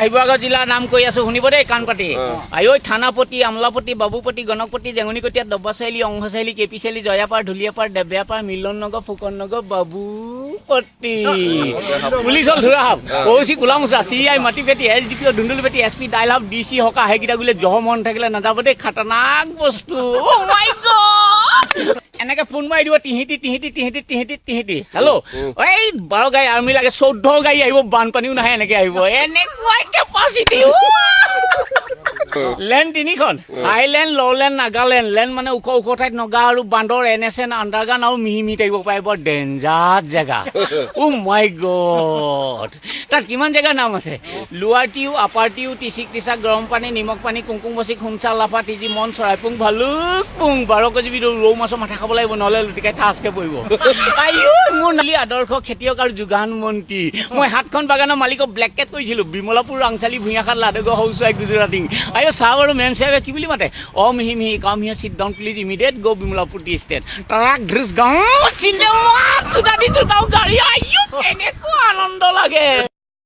শিৱসাগৰ জিলাৰ নাম কৈ আছো শুনিব দেই কাণপাতি আয়ৈ থানাপতি আমলাপতি বাবুপতি গণকপতি জেঙুনিকটীয়া দব্বাচাৰিলি অংশচাৰিলি কেপি চাৰিলি জয়াপাৰ ঢুলীয়াপাৰ দেব্যাপাৰ মিলন নগৰ ফুকন নগৰ বাবুপতি পুলিচ হল ধৰা হাব ওচি গোলামুচা CI মাটিপেটি SDP ধুন্দুলিপেটি SP ডাইল হাব DC হকা হেকিটা গুলে জহ মন থাকিলে নাযাব দেই খাতৰনাক বস্তু ও মাই গড এনেকে ফোন মাৰি দিব তিহিতি হেল্ল' এই 12 গাড়ী আৰ্মি লাগে 14 গাড়ী আহিব বানপানীও নাহে এনেকে আহিব এনেকুৱাই কেপাচিটি লেণ্ড তিনিখন হাইলেণ্ড ললেণ্ড নাগালেণ্ড লেণ্ড মানে ওখ ওখ ঠাইত নগা আৰু বান্দৰ NSN আণ্ডাৰগ্ৰাউণ্ড আৰু মিহি থাকিব পাৰে বৰ ডেঞ্জাৰ জেগা ও মাই গড তাত কিমান জেগাৰ নাম আছে লোৱাৰ টিউ আপাৰ টিউ টিচিক টিচাক গৰম পানী নিমখ পানী কুংকুম বচি খুমচা লাফা তিজি মন চৰাইপুং ভালুক পুং 12 কেজি ৰৌ মাছৰ মাথা খাব লাগিব নহ'লে লুটিকাই ঠাচকে পৰিব আইও মোৰ নালি আদৰ্শ খেতিয়ক আৰু যোগান মন্ত্ৰী মই হাতখন বাগানৰ মালিকক ব্লেকেট কৰিছিলোঁ বিমলাপুৰ ৰাংচালি ভূঞাখাত লাডগৰ হৌচুৱাই গুজৰাটী আইও চাহ আৰু মেম সাহেবে কি বুলি মাতে মিহি মিহি come here sit down please immediate go Bimalapur tea estate truck ড্ৰিস গাঁও চিন্তা চুটা দি চুটাও গাড়ী আইও কেনেকুৱা আনন্দ লাগে